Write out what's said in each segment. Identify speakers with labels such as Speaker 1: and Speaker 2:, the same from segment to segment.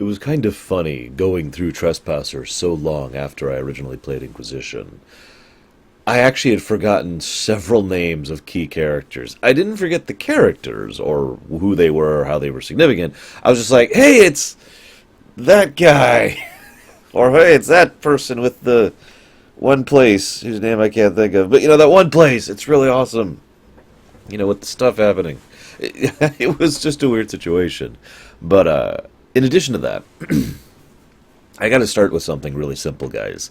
Speaker 1: was kind of funny going through Trespasser so long after I originally played Inquisition. I actually had forgotten several names of key characters. I didn't forget the characters or who they were or how they were significant. I was just like, hey, it's that guy. Or hey, it's that person with the one place whose name I can't think of. But that one place, it's really awesome. With the stuff happening. It was just a weird situation. But in addition to that, I got to start with something really simple, guys.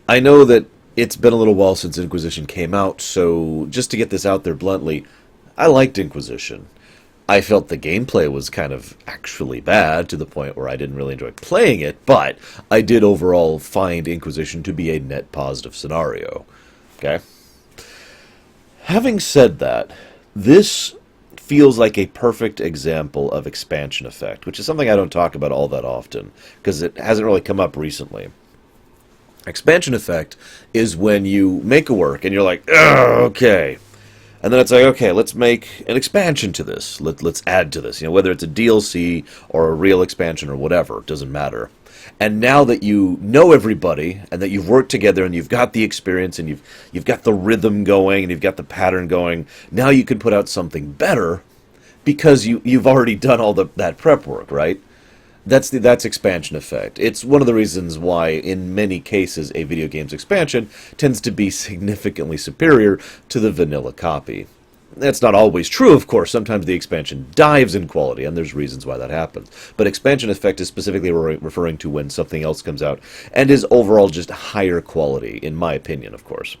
Speaker 1: I know that it's been a little while since Inquisition came out, so just to get this out there bluntly, I liked Inquisition. I felt the gameplay was kind of actually bad to the point where I didn't really enjoy playing it, but I did overall find Inquisition to be a net positive scenario. Okay? Having said that, this feels like a perfect example of expansion effect, which is something I don't talk about all that often, because it hasn't really come up recently. Expansion effect is when you make a work and you're like, oh, okay. And then it's like, okay, let's make an expansion to this. Let's add to this. Whether it's a DLC or a real expansion or whatever, it doesn't matter. And now that you know everybody and that you've worked together and you've got the experience and you've got the rhythm going and you've got the pattern going, now you can put out something better because you've already done all that prep work, right? That's expansion effect. It's one of the reasons why, in many cases, a video game's expansion tends to be significantly superior to the vanilla copy. That's not always true, of course. Sometimes the expansion dives in quality, and there's reasons why that happens. But expansion effect is specifically referring to when something else comes out and is overall just higher quality, in my opinion, of course.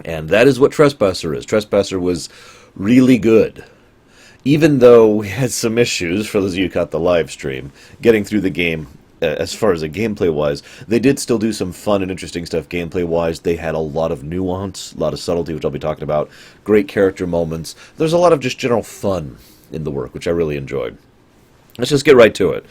Speaker 1: And that is what Trespasser is. Trespasser was really good. Even though we had some issues, for those of you who caught the live stream, getting through the game, as far as the gameplay-wise, they did still do some fun and interesting stuff gameplay-wise. They had a lot of nuance, a lot of subtlety, which I'll be talking about, great character moments. There's a lot of just general fun in the work, which I really enjoyed. Let's just get right to it.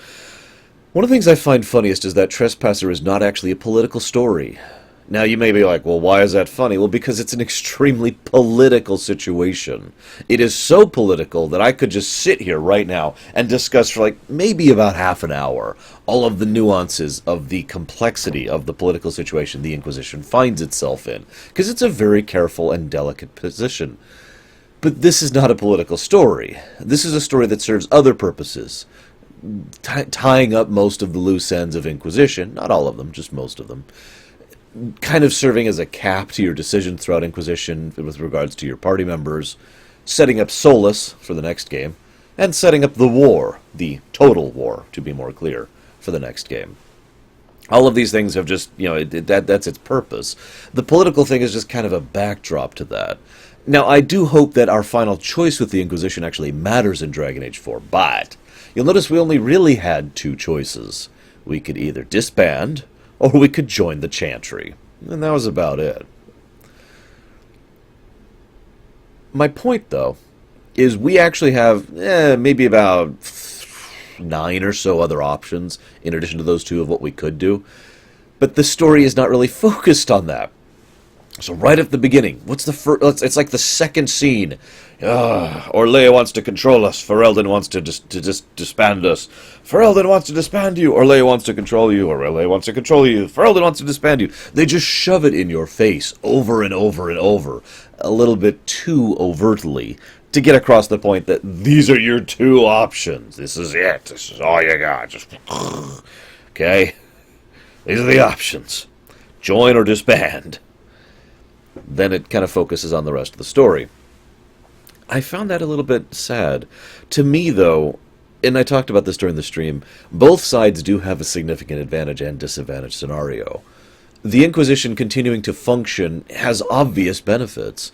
Speaker 1: One of the things I find funniest is that Trespasser is not actually a political story. Now, you may be like, well, why is that funny? Well, because it's an extremely political situation. It is so political that I could just sit here right now and discuss for maybe about half an hour all of the nuances of the complexity of the political situation the Inquisition finds itself in. Because it's a very careful and delicate position. But this is not a political story. This is a story that serves other purposes. Tying up most of the loose ends of Inquisition, not all of them, just most of them. Kind of serving as a cap to your decision throughout Inquisition with regards to your party members, setting up Solus for the next game, and setting up the war, the total war, to be more clear, for the next game. All of these things have just, that's its purpose. The political thing is just kind of a backdrop to that. Now, I do hope that our final choice with the Inquisition actually matters in Dragon Age 4, but you'll notice we only really had two choices. We could either disband, or we could join the Chantry. And that was about it. My point, though, is we actually have maybe about 9 or so other options in addition to those two of what we could do. But the story is not really focused on that. So right at the beginning, what's the first? It's like the second scene. Orlea wants to control us. Ferelden wants to just disband us. Ferelden wants to disband you. Orlea wants to control you. Orlea wants to control you. Ferelden wants to disband you. They just shove it in your face over and over and over, a little bit too overtly, to get across the point that these are your two options. This is it. This is all you got. Just okay. These are the options. Join or disband. Then it kind of focuses on the rest of the story. I found that a little bit sad. To me, though, and I talked about this during the stream, both sides do have a significant advantage and disadvantage scenario. The Inquisition continuing to function has obvious benefits,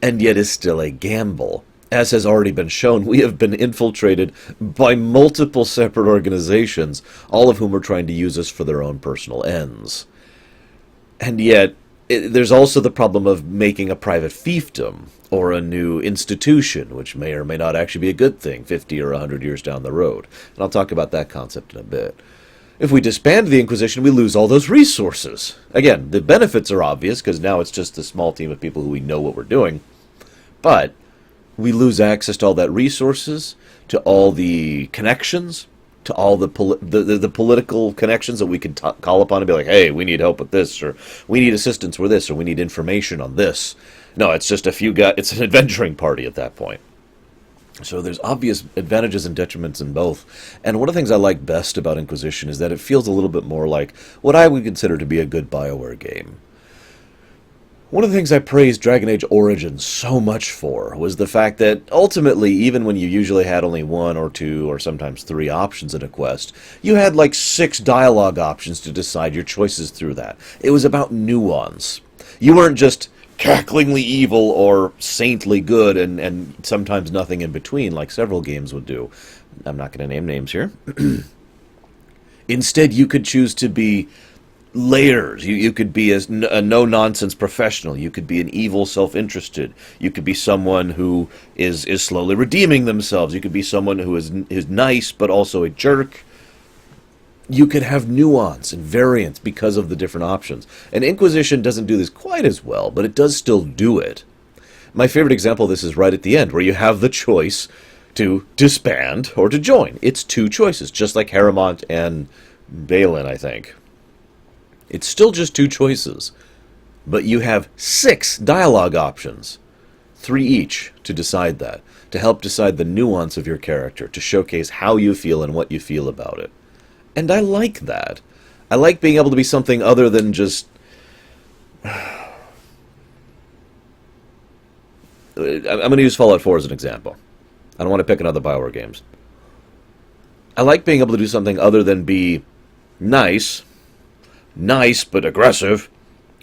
Speaker 1: and yet is still a gamble. As has already been shown, we have been infiltrated by multiple separate organizations, all of whom are trying to use us for their own personal ends. And yet, there's also the problem of making a private fiefdom, or a new institution, which may or may not actually be a good thing 50 or 100 years down the road. And I'll talk about that concept in a bit. If we disband the Inquisition, we lose all those resources. Again, the benefits are obvious, because now it's just a small team of people who we know what we're doing. But we lose access to all that resources, to all the connections, to all the political connections that we can call upon and be like, hey, we need help with this, or we need assistance with this, or we need information on this. No, it's just a few guys. It's an adventuring party at that point. So there's obvious advantages and detriments in both. And one of the things I like best about Inquisition is that it feels a little bit more like what I would consider to be a good BioWare game. One of the things I praised Dragon Age Origins so much for was the fact that ultimately, even when you usually had only one or two or sometimes three options in a quest, you had like 6 dialogue options to decide your choices through that. It was about nuance. You weren't just cacklingly evil or saintly good and sometimes nothing in between like several games would do. I'm not going to name names here. Instead, you could choose to be layers. You could be a no-nonsense professional. You could be an evil self-interested. You could be someone who is slowly redeeming themselves. You could be someone who is nice but also a jerk. You could have nuance and variance because of the different options. And Inquisition doesn't do this quite as well, but it does still do it. My favorite example of this is right at the end, where you have the choice to disband or to join. It's 2 choices, just like Harrowmont and Balin, I think. It's still just 2 choices, but you have 6 dialogue options, 3 each, to decide that, to help decide the nuance of your character, to showcase how you feel and what you feel about it. And I like that. I like being able to be something other than just... I'm going to use Fallout 4 as an example. I don't want to pick another BioWare games. I like being able to do something other than be nice but aggressive,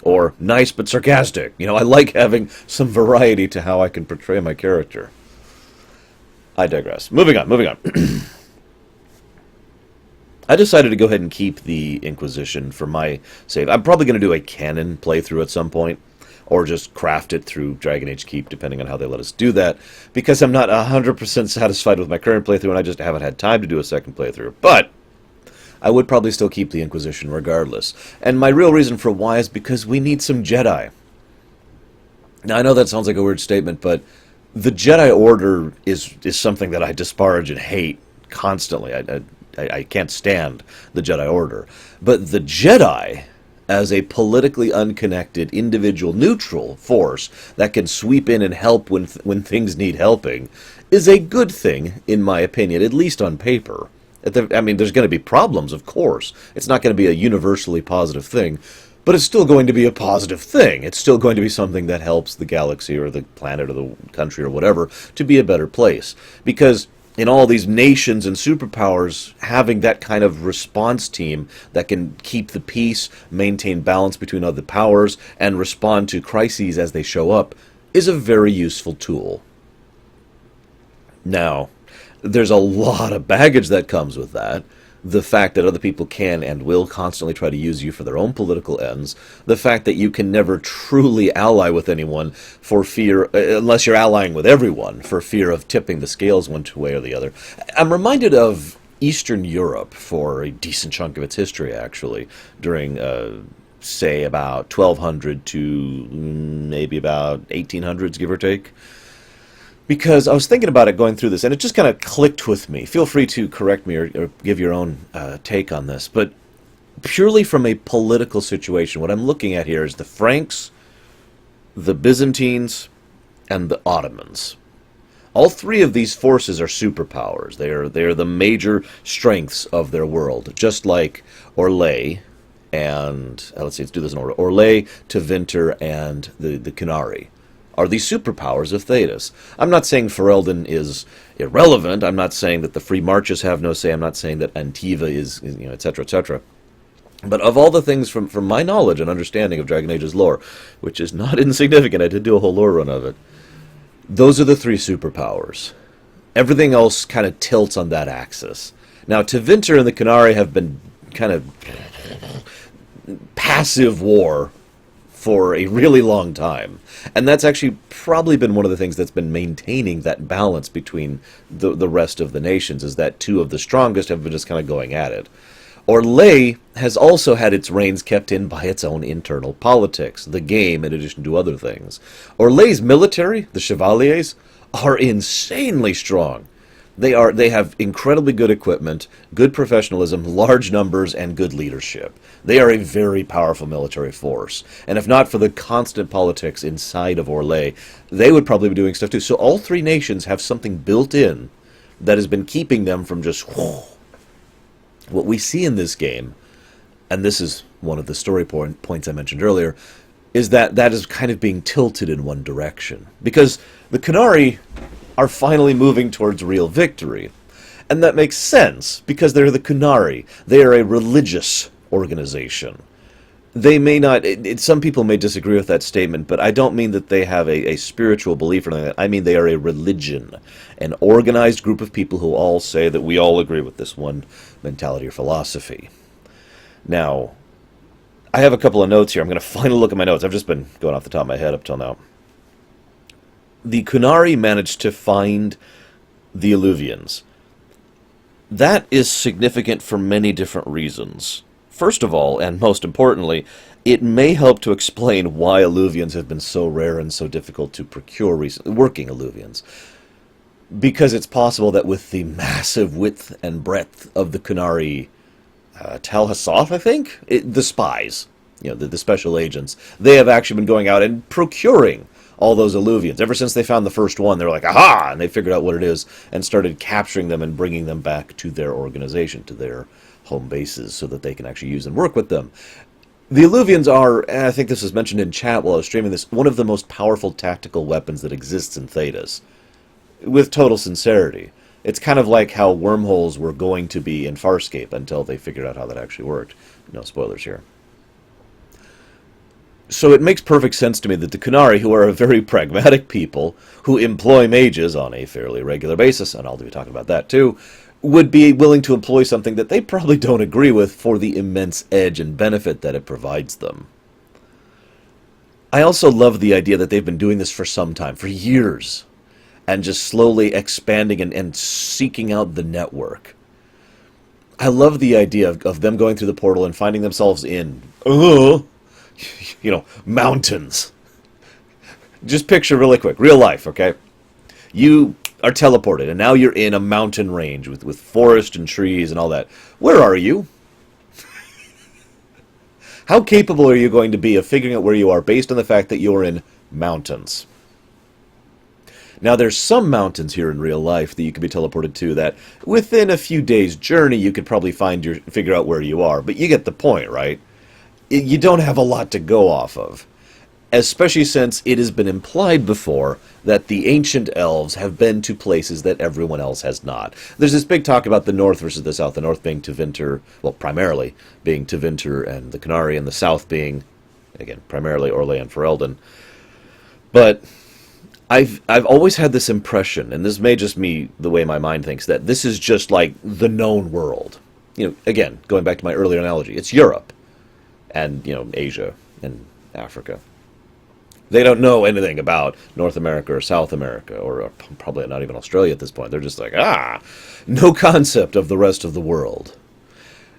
Speaker 1: or nice but sarcastic. You know, I like having some variety to how I can portray my character. I digress. Moving on. I decided to go ahead and keep the Inquisition for my save. I'm probably going to do a canon playthrough at some point, or just craft it through Dragon Age Keep, depending on how they let us do that, because I'm not 100% satisfied with my current playthrough, and I just haven't had time to do a second playthrough. But I would probably still keep the Inquisition regardless. And my real reason for why is because we need some Jedi. Now, I know that sounds like a weird statement, but the Jedi Order is something that I disparage and hate constantly. I can't stand the Jedi Order. But the Jedi, as a politically unconnected, individual, neutral force that can sweep in and help when things need helping, is a good thing, in my opinion, at least on paper. I mean, there's going to be problems, of course. It's not going to be a universally positive thing, but it's still going to be a positive thing. It's still going to be something that helps the galaxy or the planet or the country or whatever to be a better place. Because in all these nations and superpowers, having that kind of response team that can keep the peace, maintain balance between other powers, and respond to crises as they show up is a very useful tool. Now, there's a lot of baggage that comes with that. The fact that other people can and will constantly try to use you for their own political ends. The fact that you can never truly ally with anyone for fear, unless you're allying with everyone, for fear of tipping the scales one way or the other. I'm reminded of Eastern Europe for a decent chunk of its history, actually, during, say, about 1200 to maybe about 1800s, give or take. Because I was thinking about it going through this, and it just kind of clicked with me. Feel free to correct me or give your own take on this. But purely from a political situation, what I'm looking at here is the Franks, the Byzantines, and the Ottomans. All 3 of these forces are superpowers. They are the major strengths of their world. Just like Orlais and, let's do this in order. Orlais, Tevinter, and the Qunari are the superpowers of Thedas. I'm not saying Ferelden is irrelevant. I'm not saying that the Free Marches have no say. I'm not saying that Antiva is etc., etc. But of all the things from my knowledge and understanding of Dragon Age's lore, which is not insignificant, I did do a whole lore run of it, those are the 3 superpowers. Everything else kind of tilts on that axis. Now, Tevinter and the Qunari have been kind of passive war for a really long time. And that's actually probably been one of the things that's been maintaining that balance between the rest of the nations, is that 2 of the strongest have been just kind of going at it. Orlais has also had its reins kept in by its own internal politics, the game in addition to other things. Orlais' military, the Chevaliers, are insanely strong. They have incredibly good equipment, good professionalism, large numbers, and good leadership. They are a very powerful military force. And if not for the constant politics inside of Orlais, they would probably be doing stuff too. So all three nations have something built in that has been keeping them from just... What we see in this game, and this is one of the story points I mentioned earlier, is that that is kind of being tilted in one direction. Because the Qunari are finally moving towards real victory. And that makes sense, because they're the Qunari. They are a religious organization. They may not... some people may disagree with that statement, but I don't mean that they have a spiritual belief or anything like that. I mean they are a religion. An organized group of people who all say that we all agree with this one mentality or philosophy. Now, I have a couple of notes here. I'm going to finally look at my notes. I've just been going off the top of my head up till now. The Qunari managed to find the Alluvians. That is significant for many different reasons. First of all, and most importantly, it may help to explain why Alluvians have been so rare and so difficult to procure recently, working Alluvians. Because it's possible that with the massive width and breadth of the Qunari Tal Hassath, I think? The spies, the special agents, they have actually been going out and procuring all those Alluvians. Ever since they found the first one, they were like, aha! And they figured out what it is and started capturing them and bringing them back to their organization, to their home bases, so that they can actually use and work with them. The Alluvians are, and I think this was mentioned in chat while I was streaming this, one of the most powerful tactical weapons that exists in Thedas. With total sincerity. It's kind of like how wormholes were going to be in Farscape until they figured out how that actually worked. No spoilers here. So it makes perfect sense to me that the Qunari, who are a very pragmatic people, who employ mages on a fairly regular basis, and I'll be talking about that too, would be willing to employ something that they probably don't agree with for the immense edge and benefit that it provides them. I also love the idea that they've been doing this for some time, for years, and just slowly expanding and seeking out the network. I love the idea of them going through the portal and finding themselves in, mountains. Just picture really quick, real life, okay? You are teleported, and now you're in a mountain range with forest and trees and all that. Where are you? How capable are you going to be of figuring out where you are based on the fact that you're in mountains? Now, there's some mountains here in real life that you could be teleported to that within a few days' journey you could probably figure out where you are. But you get the point, right? You don't have a lot to go off of. Especially since it has been implied before that the Ancient Elves have been to places that everyone else has not. There's this big talk about the North versus the South. The North being Tevinter, well, primarily being Tevinter and the Qunari, and the South being, again, primarily Orlais and Ferelden. But I've always had this impression, and this may just be the way my mind thinks, that this is just like the known world. Again, going back to my earlier analogy, it's Europe and, Asia and Africa. They don't know anything about North America or South America, or probably not even Australia at this point. They're just like, no concept of the rest of the world.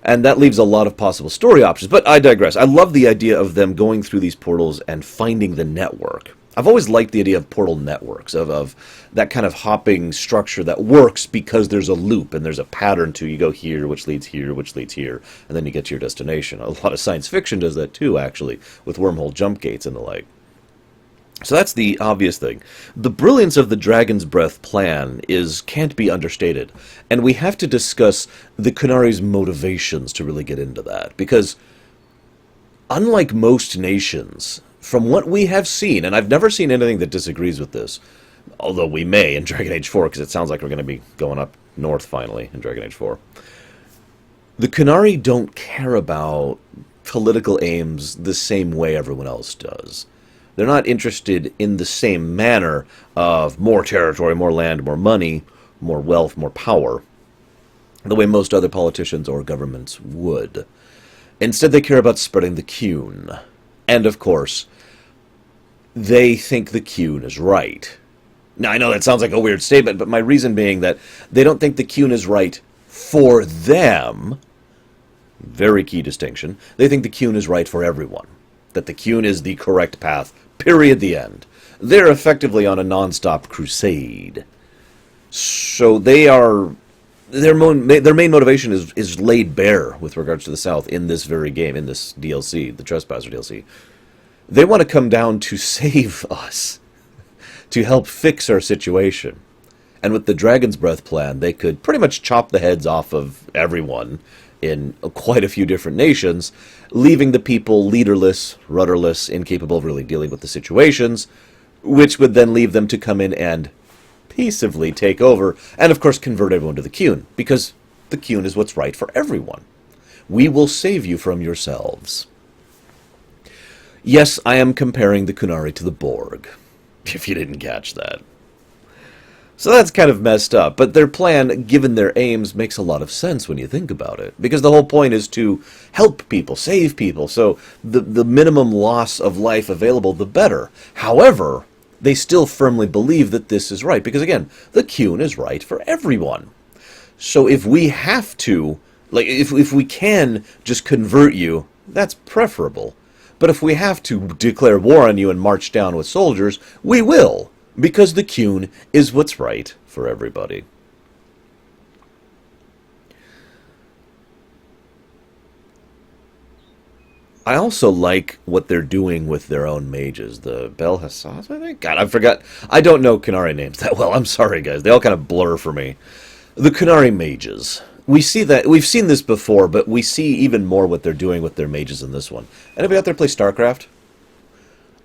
Speaker 1: And that leaves a lot of possible story options. But I digress. I love the idea of them going through these portals and finding the network. I've always liked the idea of portal networks, of that kind of hopping structure that works because there's a loop and there's a pattern to you go here, which leads here, which leads here, and then you get to your destination. A lot of science fiction does that too, actually, with wormhole jump gates and the like. So that's the obvious thing. The brilliance of the Dragon's Breath plan can't be understated, and we have to discuss the Qunari's motivations to really get into that, because unlike most nations, from what we have seen, and I've never seen anything that disagrees with this, although we may in Dragon Age 4, because it sounds like we're going to be going up north finally in Dragon Age 4, the Qunari don't care about political aims the same way everyone else does. They're not interested in the same manner of more territory, more land, more money, more wealth, more power, the way most other politicians or governments would. Instead, they care about spreading the Qun. And, of course, they think the Qun is right. Now, I know that sounds like a weird statement, but my reason being that they don't think the Qun is right for them. Very key distinction. They think the Qun is right for everyone. That the Qun is the correct path, period, the end. They're effectively on a non-stop crusade. So they are their main motivation is laid bare with regards to the South in this very game, in this DLC, the Trespasser DLC. They want to come down to save us, to help fix our situation. And with the Dragon's Breath plan, they could pretty much chop the heads off of everyone in quite a few different nations, leaving the people leaderless, rudderless, incapable of really dealing with the situations, which would then leave them to come in and peaceably take over, and of course convert everyone to the Qun, because the Qun is what's right for everyone. We will save you from yourselves. Yes, I am comparing the Qunari to the Borg, if you didn't catch that. So that's kind of messed up, but their plan, given their aims, makes a lot of sense when you think about it. Because the whole point is to help people, save people, so the minimum loss of life available, the better. However, they still firmly believe that this is right, because again, the Qun is right for everyone. So if we have to, like, if we can just convert you, that's preferable. But if we have to declare war on you and march down with soldiers, we will. Because the Qun is what's right for everybody. I also like what they're doing with their own mages. The Belhassas, I think? God, I forgot. I don't know Qunari names that well. I'm sorry, guys. They all kind of blur for me. The Qunari mages. We've seen this before, but we see even more what they're doing with their mages in this one. Anybody out there play StarCraft?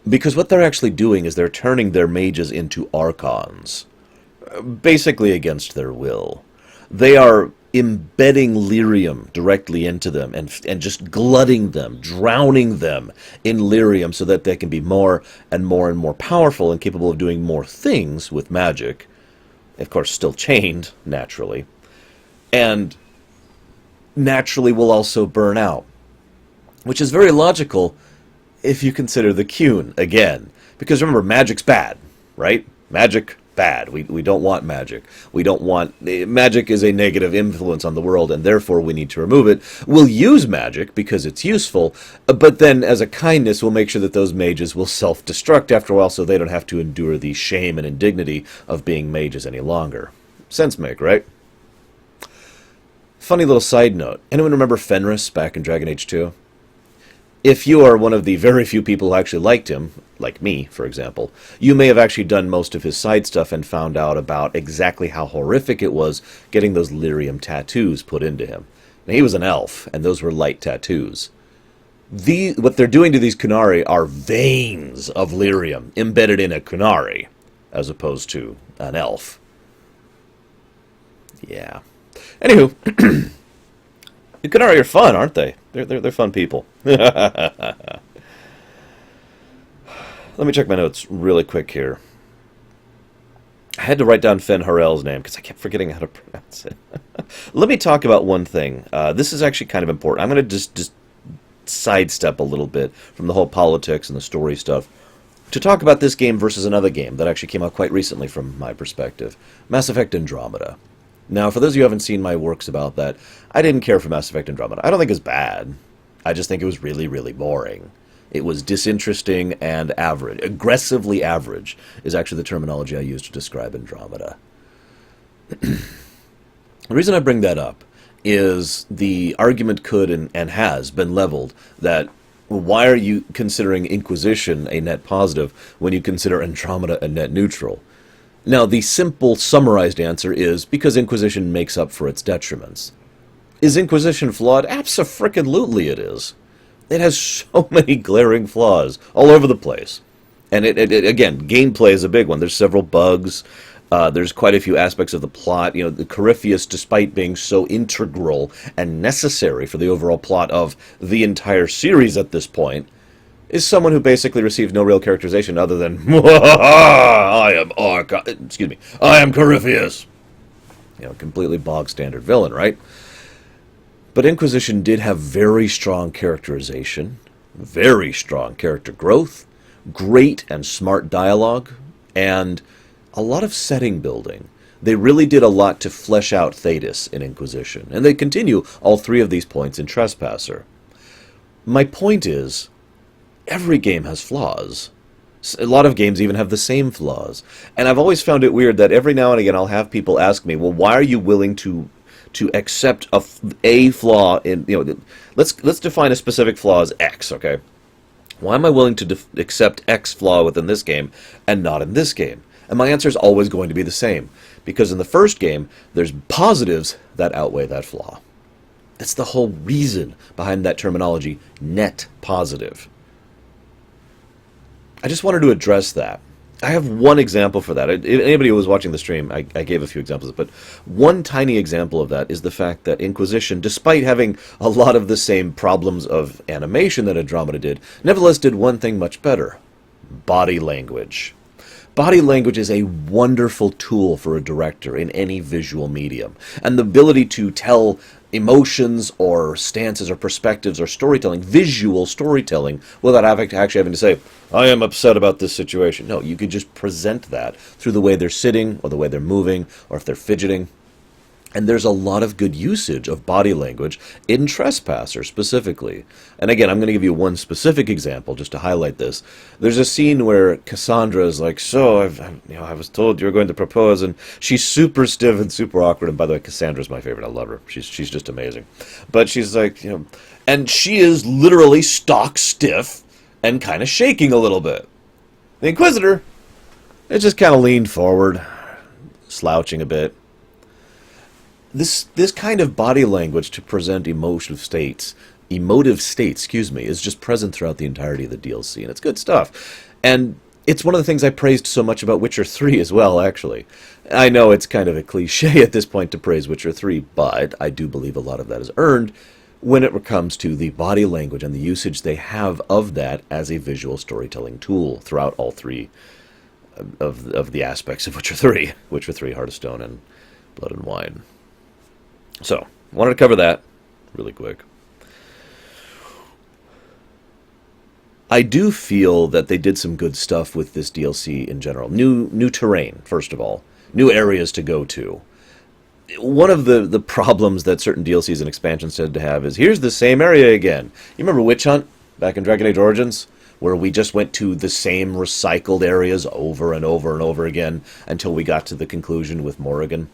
Speaker 1: Because what they're actually doing is they're turning their mages into archons, basically against their will. They are embedding lyrium directly into them and just glutting them, drowning them in lyrium so that they can be more and more and more powerful and capable of doing more things with magic. Of course, still chained, naturally. And naturally will also burn out, which is very logical if you consider the Qun, again. Because remember, magic's bad, right? Magic, bad. We don't want magic. We don't want... Magic is a negative influence on the world, and therefore we need to remove it. We'll use magic because it's useful, but then as a kindness, we'll make sure that those mages will self-destruct after a while so they don't have to endure the shame and indignity of being mages any longer. Sense make, right? Funny little side note. Anyone remember Fenris back in Dragon Age 2? If you are one of the very few people who actually liked him, like me, for example, you may have actually done most of his side stuff and found out about exactly how horrific it was getting those lyrium tattoos put into him. Now, he was an elf, and those were light tattoos. What they're doing to these Qunari are veins of lyrium embedded in a Qunari, as opposed to an elf. Yeah. Anywho... The Qunari are fun, aren't they? They're fun people. Let me check my notes really quick here. I had to write down Fenharel's name because I kept forgetting how to pronounce it. Let me talk about one thing. This is actually kind of important. I'm going to just sidestep a little bit from the whole politics and the story stuff to talk about this game versus another game that actually came out quite recently from my perspective. Mass Effect Andromeda. Now, for those of you who haven't seen my works about that, I didn't care for Mass Effect Andromeda. I don't think it's bad. I just think it was really, really boring. It was disinteresting and average. Aggressively average is actually the terminology I use to describe Andromeda. The reason I bring that up is the argument could and has been leveled that why are you considering Inquisition a net positive when you consider Andromeda a net neutral? Now, the simple, summarized answer is because Inquisition makes up for its detriments. Is Inquisition flawed? Abso-frickin-lutely it is. It has so many glaring flaws all over the place. And again, gameplay is a big one. There's several bugs. There's quite a few aspects of the plot. You know, the Corypheus, despite being so integral and necessary for the overall plot of the entire series at this point, is someone who basically receives no real characterization other than I am Corypheus. You know, completely bog standard villain, right? But Inquisition did have very strong characterization, very strong character growth, great and smart dialogue, and a lot of setting building. They really did a lot to flesh out Thetis in Inquisition, and they continue all three of these points in Trespasser. My point is, every game has flaws. A lot of games even have the same flaws. And I've always found it weird that every now and again I'll have people ask me, well, why are you willing to accept a flaw in, let's define a specific flaw as X, okay? Why am I willing to accept X flaw within this game and not in this game? And my answer is always going to be the same. Because in the first game, there's positives that outweigh that flaw. That's the whole reason behind that terminology, net positive. I just wanted to address that. I have one example for that. Anybody who was watching the stream, I gave a few examples, but one tiny example of that is the fact that Inquisition, despite having a lot of the same problems of animation that Andromeda did, nevertheless did one thing much better: body language. Body language is a wonderful tool for a director in any visual medium. And the ability to tell emotions or stances or perspectives or storytelling, visual storytelling, without actually having to say, I am upset about this situation. No, you could just present that through the way they're sitting or the way they're moving or if they're fidgeting. And there's a lot of good usage of body language in Trespasser specifically. And again, I'm going to give you one specific example just to highlight this. There's a scene where Cassandra is like, so I was told you were going to propose, and she's super stiff and super awkward. And by the way, Cassandra's my favorite. I love her. She's just amazing. But she's like, and she is literally stock stiff and kind of shaking a little bit. The Inquisitor, it just kind of leaned forward, slouching a bit. This kind of body language to present emotive states, is just present throughout the entirety of the DLC, and it's good stuff. And it's one of the things I praised so much about Witcher 3 as well, actually. I know it's kind of a cliche at this point to praise Witcher 3, but I do believe a lot of that is earned when it comes to the body language and the usage they have of that as a visual storytelling tool throughout all three of the aspects of Witcher 3. Witcher 3, Heart of Stone, and Blood and Wine. So, wanted to cover that really quick. I do feel that they did some good stuff with this DLC in general. New terrain, first of all. New areas to go to. One of the problems that certain DLCs and expansions tend to have is, here's the same area again. You remember Witch Hunt back in Dragon Age Origins? Where we just went to the same recycled areas over and over and over again until we got to the conclusion with Morrigan?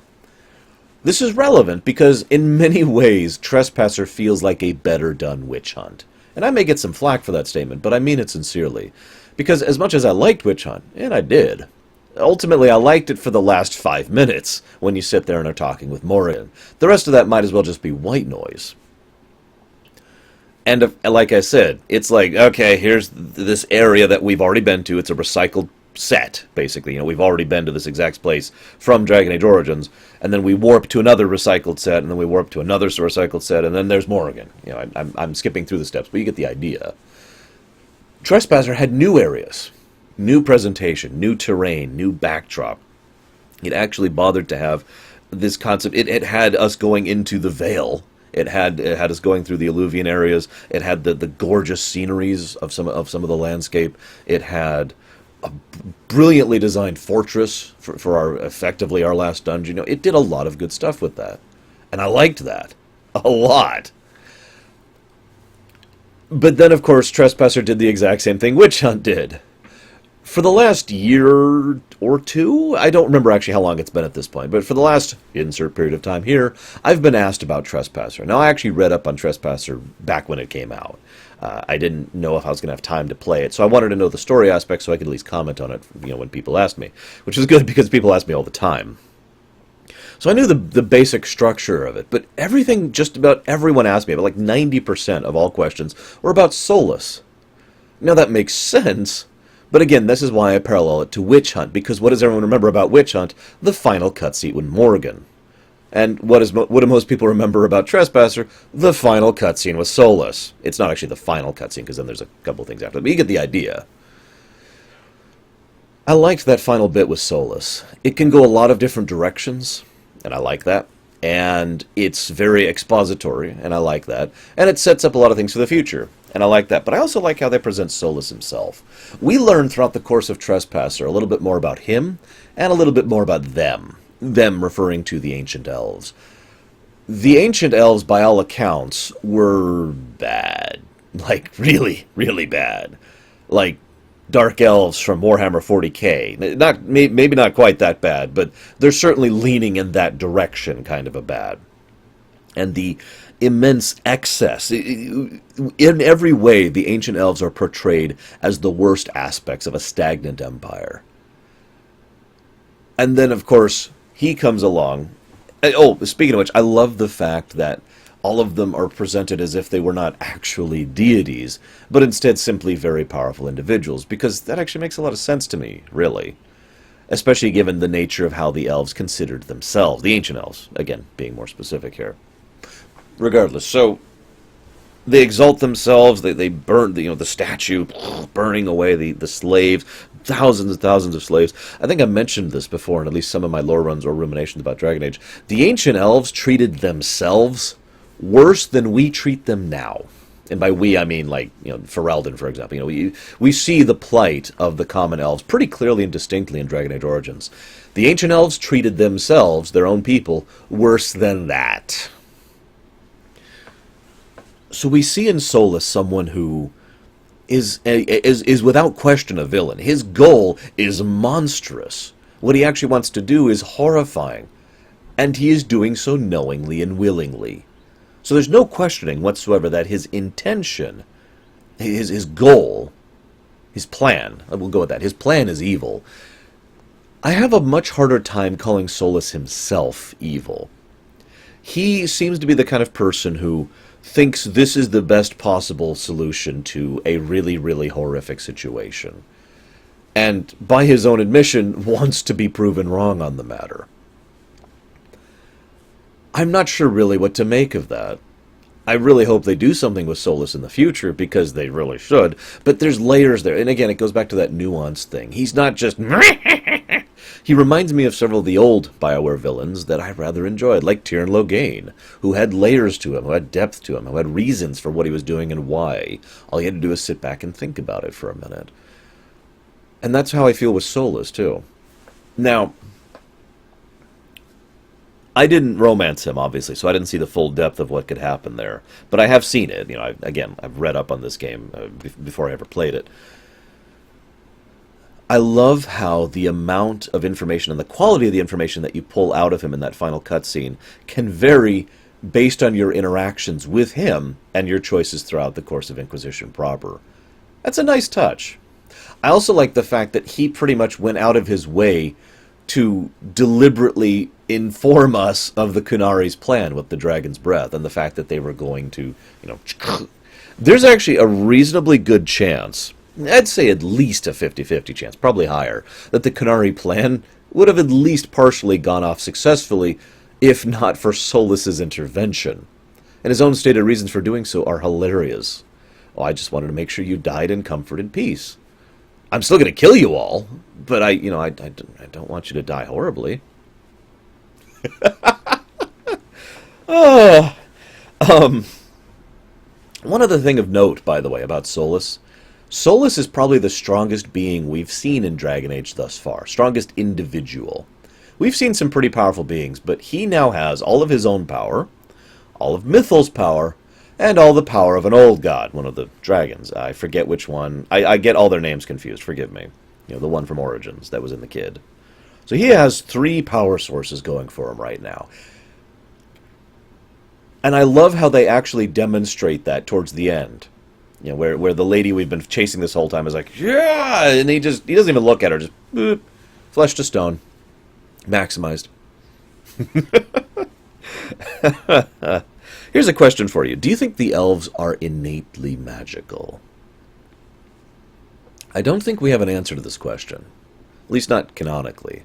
Speaker 1: This is relevant because in many ways Trespasser feels like a better done Witch Hunt. And I may get some flack for that statement, but I mean it sincerely. Because as much as I liked Witch Hunt, and I did, ultimately I liked it for the last 5 minutes when you sit there and are talking with Morrigan. The rest of that might as well just be white noise. And like I said, it's like, okay, here's this area that we've already been to. It's a recycled set, basically. We've already been to this exact place from Dragon Age Origins, and then we warp to another recycled set, and then we warp to another recycled set, and then there's more again. I'm skipping through the steps, but you get the idea. Trespasser had new areas, new presentation, new terrain, new backdrop. It actually bothered to have this concept. It had us going into the Vale. It had us going through the Alluvian areas. It had the gorgeous sceneries of some of the landscape. It had a brilliantly designed fortress for effectively our last dungeon. It did a lot of good stuff with that. And I liked that. A lot. But then, of course, Trespasser did the exact same thing Witch Hunt did. For the last year or two, I don't remember actually how long it's been at this point, but for the last insert period of time here, I've been asked about Trespasser. Now, I actually read up on Trespasser back when it came out. I didn't know if I was going to have time to play it, so I wanted to know the story aspect so I could at least comment on it, when people asked me, which is good because people ask me all the time. So I knew the basic structure of it, but everything just about everyone asked me about, like 90% of all questions, were about Solus. Now that makes sense, but again, this is why I parallel it to Witch Hunt, because what does everyone remember about Witch Hunt? The final cutscene with Morrigan. And what do most people remember about Trespasser? The final cutscene with Solus. It's not actually the final cutscene, because then there's a couple things after that, but you get the idea. I liked that final bit with Solus. It can go a lot of different directions, and I like that. And it's very expository, and I like that. And it sets up a lot of things for the future, and I like that. But I also like how they present Solus himself. We learn throughout the course of Trespasser a little bit more about him, and a little bit more about them. Them referring to the Ancient Elves. The Ancient Elves, by all accounts, were bad. Like, really, really bad. Like, dark elves from Warhammer 40k. Maybe not quite that bad, but they're certainly leaning in that direction, kind of a bad. And the immense excess. In every way, the Ancient Elves are portrayed as the worst aspects of a stagnant empire. And then, of course, he comes along. Oh, speaking of which, I love the fact that all of them are presented as if they were not actually deities, but instead simply very powerful individuals, because that actually makes a lot of sense to me, really. Especially given the nature of how the elves considered themselves. The Ancient Elves, again, being more specific here. Regardless, so they exalt themselves, they burn the statue, burning away the slaves, thousands and thousands of slaves. I think I mentioned this before in at least some of my lore runs or ruminations about Dragon Age. The Ancient Elves treated themselves worse than we treat them now. And by we, I mean, like, Ferelden, for example. We see the plight of the common elves pretty clearly and distinctly in Dragon Age Origins. The Ancient Elves treated themselves, their own people, worse than that. So we see in Solus someone who is without question a villain. His goal is monstrous. What he actually wants to do is horrifying. And he is doing so knowingly and willingly. So there's no questioning whatsoever that his intention, his goal, his plan, we'll go with that, his plan is evil. I have a much harder time calling Solus himself evil. He seems to be the kind of person who thinks this is the best possible solution to a really, really horrific situation. And by his own admission, wants to be proven wrong on the matter. I'm not sure really what to make of that. I really hope they do something with Solus in the future, because they really should. But there's layers there. And again, it goes back to that nuanced thing. He's not just... He reminds me of several of the old BioWare villains that I rather enjoyed, like Tyrn Loghain, who had layers to him, who had depth to him, who had reasons for what he was doing and why. All he had to do was sit back and think about it for a minute. And that's how I feel with Solus, too. Now, I didn't romance him, obviously, so I didn't see the full depth of what could happen there. But I have seen it. I've read up on this game before I ever played it. I love how the amount of information and the quality of the information that you pull out of him in that final cutscene can vary based on your interactions with him and your choices throughout the course of Inquisition proper. That's a nice touch. I also like the fact that he pretty much went out of his way to deliberately inform us of the Kunari's plan with the Dragon's Breath and the fact that they were going to, There's actually a reasonably good chance, I'd say at least a 50-50 chance, probably higher, that the Kunari plan would have at least partially gone off successfully, if not for Solus's intervention. And his own stated reasons for doing so are hilarious. Oh, I just wanted to make sure you died in comfort and peace. I'm still going to kill you all, but I don't want you to die horribly. One other thing of note, by the way, about Solus. Solus is probably the strongest being we've seen in Dragon Age thus far. Strongest individual. We've seen some pretty powerful beings, but he now has all of his own power, all of Mythal's power, and all the power of an old god, one of the dragons. I forget which one. I get all their names confused, forgive me. The one from Origins that was in the kid. So he has 3 power sources going for him right now. And I love how they actually demonstrate that towards the end. Where the lady we've been chasing this whole time is like, yeah, and he doesn't even look at her, just boop, flesh to stone. Maximized. Here's a question for you. Do you think the elves are innately magical? I don't think we have an answer to this question. At least not canonically.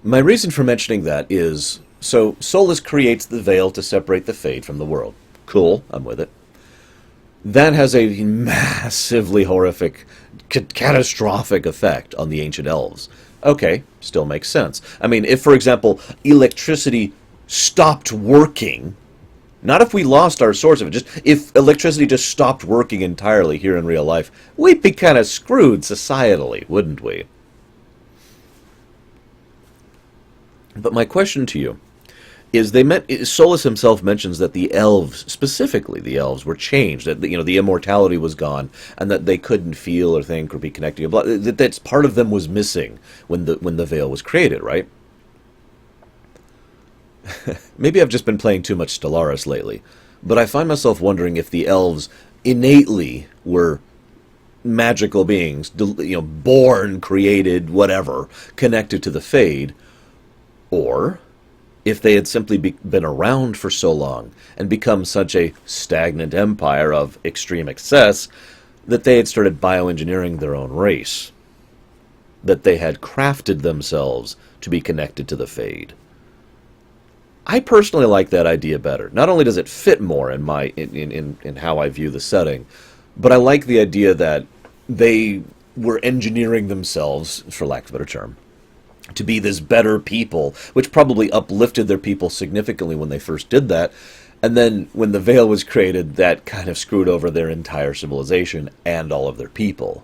Speaker 1: My reason for mentioning that is, so Solus creates the veil to separate the Fade from the world. Cool, I'm with it. That has a massively horrific, catastrophic effect on the Ancient Elves. Okay, still makes sense. I mean, if, for example, electricity stopped working, not if we lost our source of it, just if electricity just stopped working entirely here in real life, we'd be kind of screwed societally, wouldn't we? But my question to you is Solus himself mentions that the elves, specifically the elves, were changed, that the immortality was gone, and that they couldn't feel or think or be connected. That's part of them was missing when the veil was created, right? Maybe I've just been playing too much Stellaris lately, but I find myself wondering if the elves innately were magical beings, born, created, whatever, connected to the Fade, or if they had simply been around for so long and become such a stagnant empire of extreme excess that they had started bioengineering their own race, that they had crafted themselves to be connected to the Fade. I personally like that idea better. Not only does it fit more in how I view the setting, but I like the idea that they were engineering themselves, for lack of a better term, to be this better people, which probably uplifted their people significantly when they first did that. And then when the Veil was created, that kind of screwed over their entire civilization and all of their people.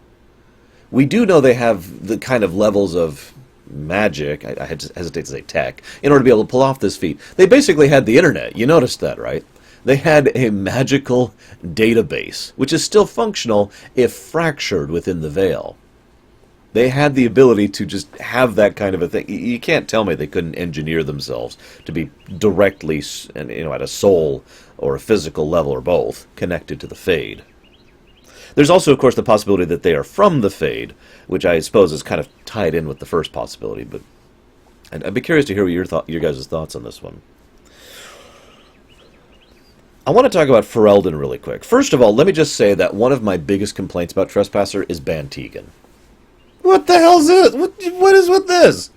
Speaker 1: We do know they have the kind of levels of magic, I hesitate to say tech, in order to be able to pull off this feat. They basically had the internet. You noticed that, right? They had a magical database, which is still functional if fractured within the Veil. They had the ability to just have that kind of a thing. You can't tell me they couldn't engineer themselves to be directly, at a soul or a physical level or both, connected to the Fade. There's also, of course, the possibility that they are from the Fade, which I suppose is kind of tied in with the first possibility. But I'd be curious to hear your guys' thoughts on this one. I want to talk about Ferelden really quick. First of all, let me just say that one of my biggest complaints about Trespasser is Ban Tegan. What the hell's this? What is with this?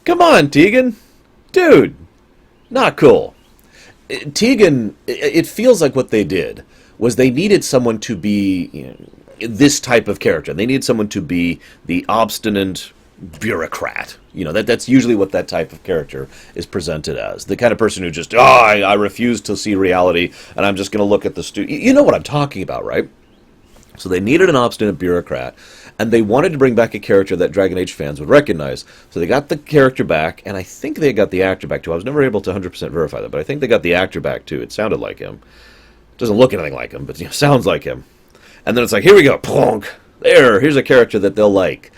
Speaker 1: Come on, Tegan. Dude. Not cool. Tegan, it feels like what they did was they needed someone to be this type of character. They needed someone to be the obstinate bureaucrat. That's usually what that type of character is presented as. The kind of person who just, I refuse to see reality, and I'm just going to look at the You know what I'm talking about, right? So they needed an obstinate bureaucrat, and they wanted to bring back a character that Dragon Age fans would recognize. So they got the character back, and I think they got the actor back too. I was never able to 100% verify that, but I think they got the actor back too. It sounded like him. Doesn't look anything like him, but sounds like him. And then it's like, here we go, plonk. Here's a character that they'll like.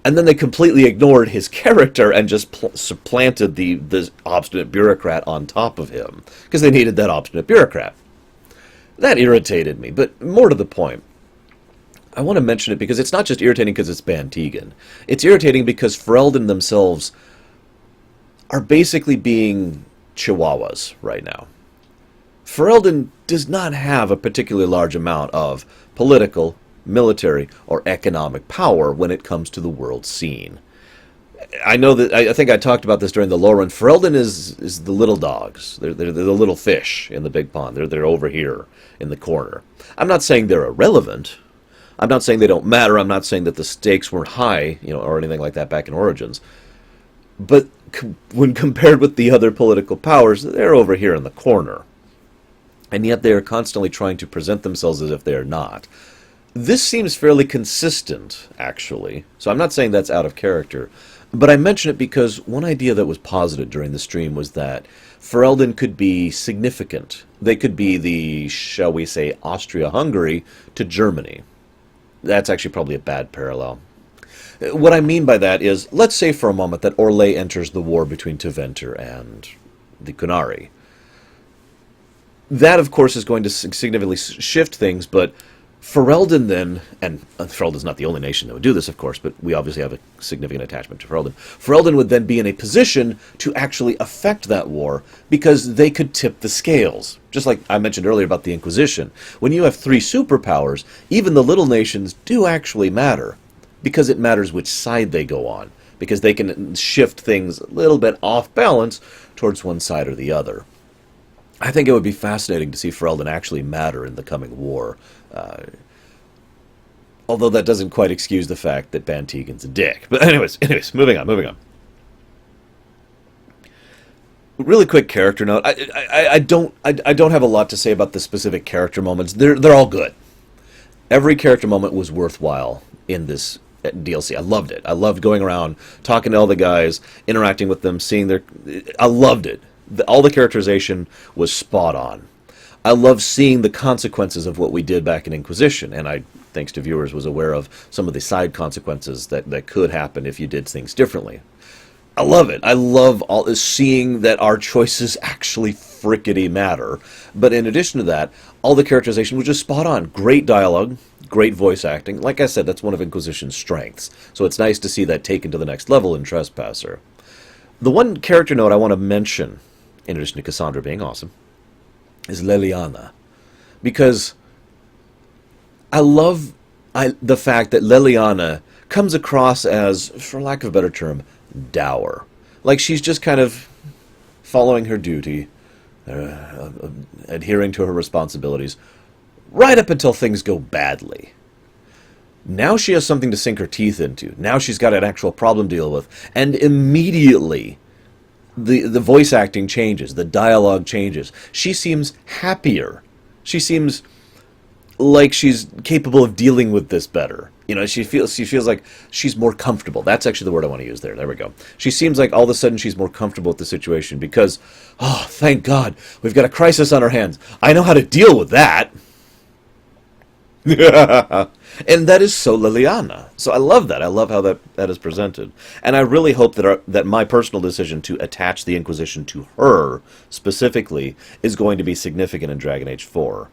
Speaker 1: And then they completely ignored his character and just supplanted the obstinate bureaucrat on top of him, because they needed that obstinate bureaucrat. That irritated me, but more to the point, I want to mention it because it's not just irritating because it's Ban Tegan. It's irritating because Ferelden themselves are basically being chihuahuas right now. Ferelden does not have a particularly large amount of political, military, or economic power when it comes to the world scene. I know that I think I talked about this during the lore run. Ferelden is the little dogs. They're the little fish in the big pond. They're over here in the corner. I'm not saying they're irrelevant. I'm not saying they don't matter. I'm not saying that the stakes weren't high, or anything like that back in Origins. But when compared with the other political powers, they're over here in the corner. And yet they are constantly trying to present themselves as if they are not. This seems fairly consistent, actually. So I'm not saying that's out of character. But I mention it because one idea that was posited during the stream was that Ferelden could be significant. They could be the, shall we say, Austria-Hungary to Germany. That's actually probably a bad parallel. What I mean by that is, let's say for a moment that Orlais enters the war between Tevinter and the Qunari. That, of course, is going to significantly shift things, but Ferelden then, and Ferelden's not the only nation that would do this, of course, but we obviously have a significant attachment to Ferelden. Ferelden would then be in a position to actually affect that war because they could tip the scales. Just like I mentioned earlier about the Inquisition. When you have three superpowers, even the little nations do actually matter because it matters which side they go on, because they can shift things a little bit off balance towards one side or the other. I think it would be fascinating to see Ferelden actually matter in the coming war. Although that doesn't quite excuse the fact that Ban Tegan's a dick. But anyways, moving on. Really quick character note. I don't have a lot to say about the specific character moments. They're all good. Every character moment was worthwhile in this DLC. I loved it. I loved going around, talking to all the guys, interacting with them, seeing their... I loved it. all the characterization was spot on. I love seeing the consequences of what we did back in Inquisition, and I, thanks to viewers, was aware of some of the side consequences that could happen if you did things differently. I love it. I love seeing that our choices actually frickety matter. But in addition to that, all the characterization was just spot on. Great dialogue, great voice acting. Like I said, that's one of Inquisition's strengths. So it's nice to see that taken to the next level in Trespasser. The one character note I want to mention, in addition to Cassandra being awesome, is Leliana. Because I love the fact that Leliana comes across as, for lack of a better term, dour. Like she's just kind of following her duty, adhering to her responsibilities, right up until things go badly. Now she has something to sink her teeth into. Now she's got an actual problem to deal with. And immediately, the voice acting changes. The dialogue changes. She seems happier. She seems like she's capable of dealing with this better. You know, she feels like she's more comfortable. That's actually the word I want to use there. There we go. She seems like all of a sudden she's more comfortable with the situation because, oh, thank God, we've got a crisis on our hands. I know how to deal with that. And that is so Leliana. So I love that. I love how that is presented. And I really hope that my personal decision to attach the Inquisition to her specifically is going to be significant in Dragon Age 4.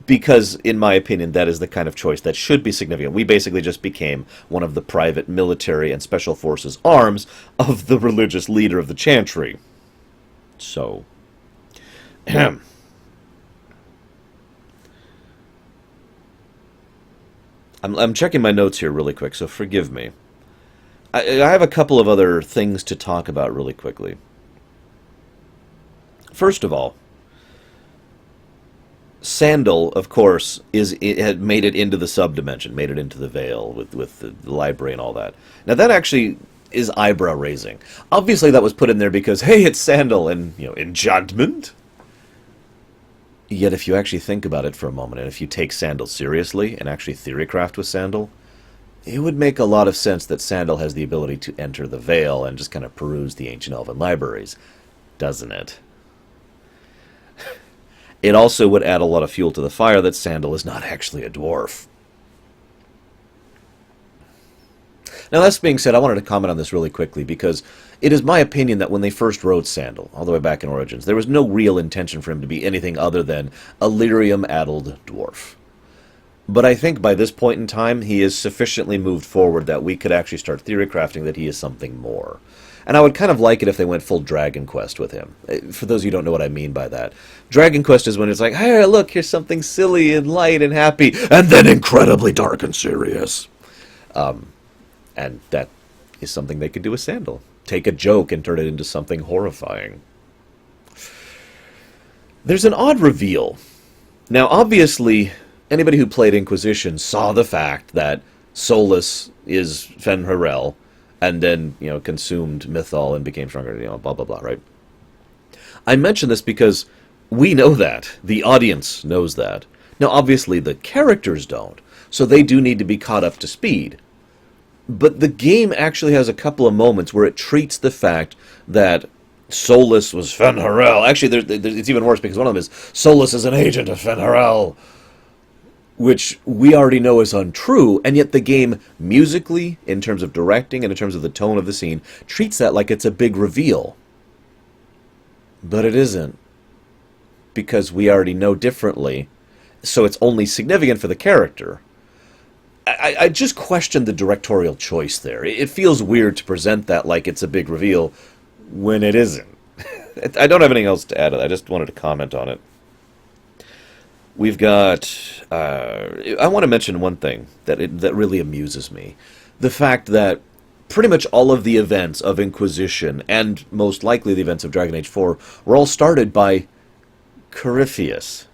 Speaker 1: Because, in my opinion, that is the kind of choice that should be significant. We basically just became one of the private military and special forces arms of the religious leader of the Chantry. So, I'm checking my notes here really quick, so forgive me. I have a couple of other things to talk about really quickly. First of all, Sandal, of course, had made it into the subdimension, made it into the Veil with the library and all that. Now that actually is eyebrow raising. Obviously, that was put in there because, hey, it's Sandal and enchantment. Yet, if you actually think about it for a moment, and if you take Sandal seriously and actually theorycraft with Sandal, it would make a lot of sense that Sandal has the ability to enter the Veil and just kind of peruse the ancient elven libraries, doesn't it? It also would add a lot of fuel to the fire that Sandal is not actually a dwarf. Now, that being said, I wanted to comment on this really quickly because it is my opinion that when they first wrote Sandal, all the way back in Origins, there was no real intention for him to be anything other than a lyrium-addled dwarf. But I think by this point in time, he is sufficiently moved forward that we could actually start theory crafting that he is something more. And I would kind of like it if they went full Dragon Quest with him. For those of you who don't know what I mean by that. Dragon Quest is when it's like, hey, look, here's something silly and light and happy, and then incredibly dark and serious. And that is something they could do with Sandal. Take a joke and turn it into something horrifying. There's an odd reveal. Now, obviously, anybody who played Inquisition saw the fact that Solus is Fen'Harel, and then, consumed Mythal and became stronger, blah, blah, blah, right? I mention this because we know that. The audience knows that. Now, obviously, the characters don't, so they do need to be caught up to speed. But the game actually has a couple of moments where it treats the fact that Solus was Fen'Harel. Actually, it's even worse because one of them is Solus is an agent of Fen'Harel, which we already know is untrue, and yet the game musically, in terms of directing and in terms of the tone of the scene, treats that like it's a big reveal. But it isn't, because we already know differently, so it's only significant for the character. I just question the directorial choice there. It feels weird to present that like it's a big reveal when it isn't. I don't have anything else to add to that. I just wanted to comment on it. We've got... I want to mention one thing that really amuses me. The fact that pretty much all of the events of Inquisition, and most likely the events of Dragon Age 4, were all started by Corypheus.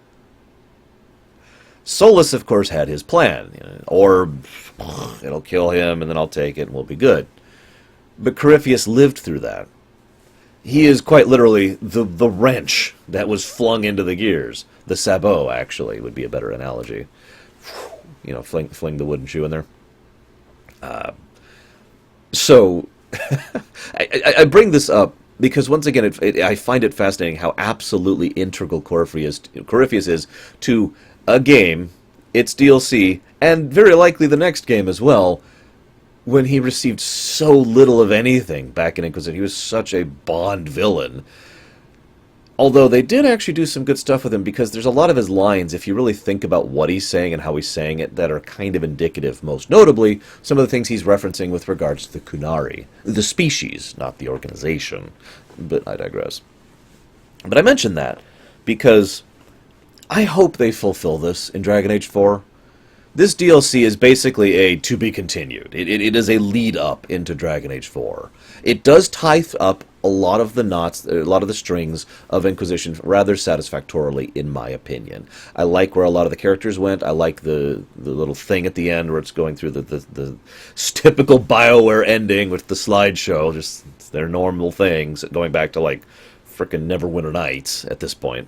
Speaker 1: Solus, of course, had his plan. Or it'll kill him, and then I'll take it, and we'll be good. But Corypheus lived through that. He is quite literally the wrench that was flung into the gears. The sabot, actually, would be a better analogy. Fling the wooden shoe in there. So, I bring this up Because once again, I find it fascinating how absolutely integral Corypheus is to a game, its DLC, and very likely the next game as well, when he received so little of anything back in Inquisition. He was such a Bond villain. Although they did actually do some good stuff with him, because there's a lot of his lines, if you really think about what he's saying and how he's saying it, that are kind of indicative. Most notably, some of the things he's referencing with regards to the Kunari. The species, not the organization. But I digress. But I mention that because I hope they fulfill this in Dragon Age 4. This DLC is basically a to be continued. It is a lead up into Dragon Age 4. It does tie up a lot of the knots, a lot of the strings of Inquisition rather satisfactorily, in my opinion. I like where a lot of the characters went. I like the little thing at the end where it's going through the typical BioWare ending with the slideshow, just their normal things, going back to like frickin' Neverwinter Nights at this point.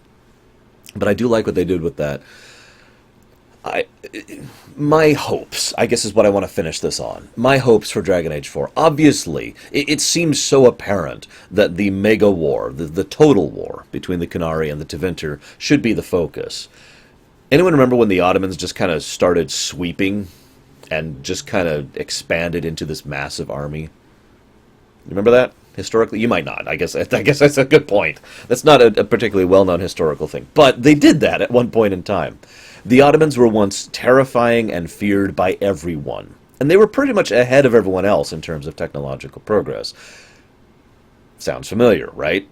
Speaker 1: But I do like what they did with that. My hopes, I guess, is what I want to finish this on. My hopes for Dragon Age 4. Obviously, it seems so apparent that the mega war, the total war between the Kunari and the Tevinter should be the focus. Anyone remember when the Ottomans just kind of started sweeping and just kind of expanded into this massive army? You remember that? Historically, you might not. I guess that's a good point. That's not a particularly well-known historical thing. But they did that at one point in time. The Ottomans were once terrifying and feared by everyone. And they were pretty much ahead of everyone else in terms of technological progress. Sounds familiar, right?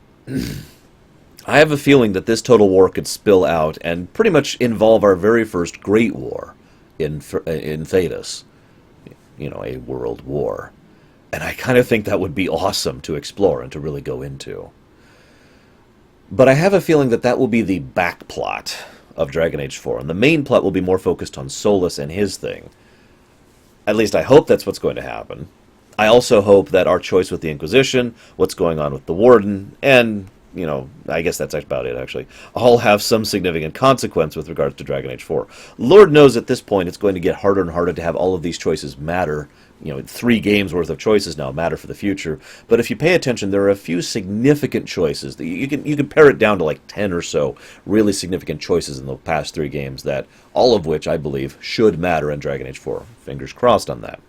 Speaker 1: I have a feeling that this total war could spill out and pretty much involve our very first Great War in Thedas. You know, a world war. And I kind of think that would be awesome to explore and to really go into. But I have a feeling that that will be the back plot of Dragon Age 4, and the main plot will be more focused on Solus and his thing. At least I hope that's what's going to happen. I also hope that our choice with the Inquisition, what's going on with the Warden, and, you know, I guess that's about it, actually, all have some significant consequence with regards to Dragon Age 4. Lord knows at this point it's going to get harder and harder to have all of these choices matter. You know, 3 games worth of choices now matter for the future. But if you pay attention, there are a few significant choices. That you can pare it down to like 10 or so really significant choices in the past 3 games, that all of which I believe should matter in Dragon Age 4. Fingers crossed on that.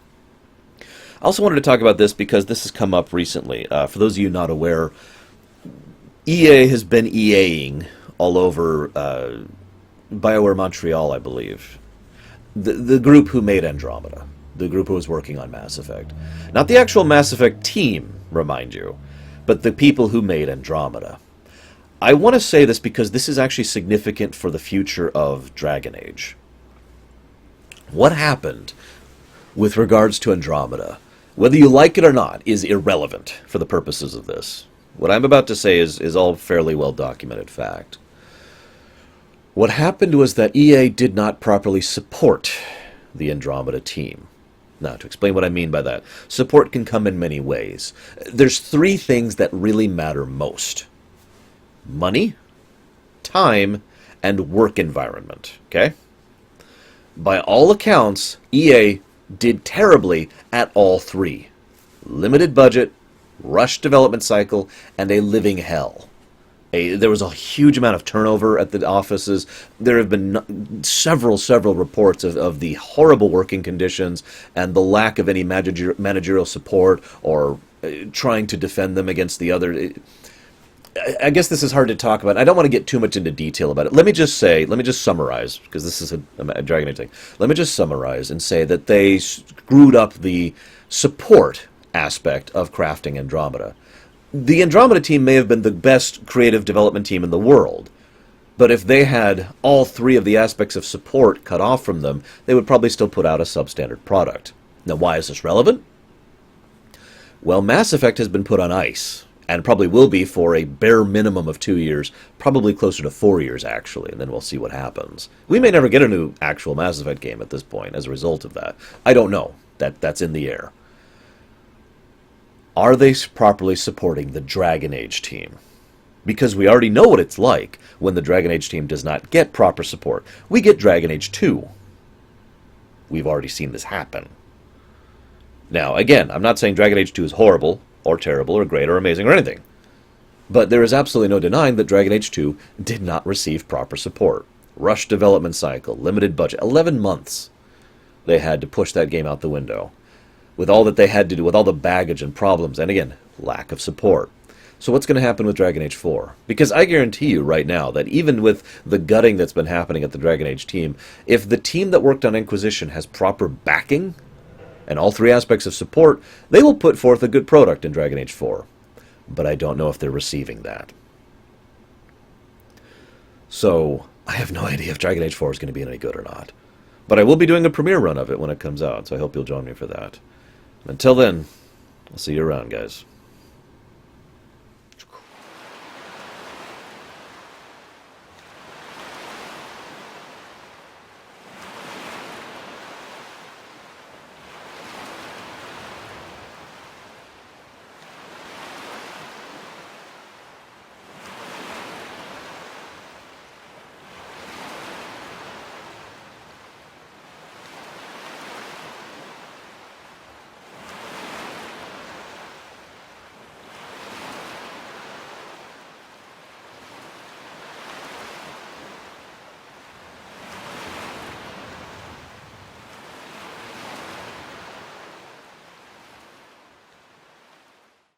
Speaker 1: I also wanted to talk about this because this has come up recently. For those of you not aware, EA has been EAing all over BioWare Montreal, I believe. The group who made Andromeda. The group who was working on Mass Effect. Not the actual Mass Effect team, remind you, but the people who made Andromeda. I want to say this because this is actually significant for the future of Dragon Age. What happened with regards to Andromeda, whether you like it or not, is irrelevant for the purposes of this. What I'm about to say is all fairly well documented fact. What happened was that EA did not properly support the Andromeda team. Now, to explain what I mean by that, support can come in many ways. There's 3 things that really matter most. Money, time, and work environment, okay? By all accounts, EA did terribly at all 3. Limited budget, rushed development cycle, and a living hell. There was a huge amount of turnover at the offices. There have been several reports of the horrible working conditions and the lack of any managerial support or trying to defend them against the other. I guess this is hard to talk about. I don't want to get too much into detail about it. Let me just summarize, because this is a Dragon Age thing. Let me just summarize and say that they screwed up the support aspect of crafting Andromeda. The Andromeda team may have been the best creative development team in the world, but if they had all 3 of the aspects of support cut off from them, they would probably still put out a substandard product. Now, why is this relevant? Well, Mass Effect has been put on ice, and probably will be for a bare minimum of 2 years, probably closer to 4 years, actually, and then we'll see what happens. We may never get a new actual Mass Effect game at this point as a result of that. I don't know. That's in the air. Are they properly supporting the Dragon Age team? Because we already know what it's like when the Dragon Age team does not get proper support. We get Dragon Age 2. We've already seen this happen. Now, again, I'm not saying Dragon Age 2 is horrible, or terrible, or great, or amazing, or anything. But there is absolutely no denying that Dragon Age 2 did not receive proper support. Rushed development cycle, limited budget, 11 months they had to push that game out the window. With all that they had to do, with all the baggage and problems, and again, lack of support. So what's going to happen with Dragon Age 4? Because I guarantee you right now that even with the gutting that's been happening at the Dragon Age team, if the team that worked on Inquisition has proper backing and all three aspects of support, they will put forth a good product in Dragon Age 4. But I don't know if they're receiving that. So I have no idea if Dragon Age 4 is going to be any good or not. But I will be doing a premiere run of it when it comes out, so I hope you'll join me for that. Until then, I'll see you around, guys.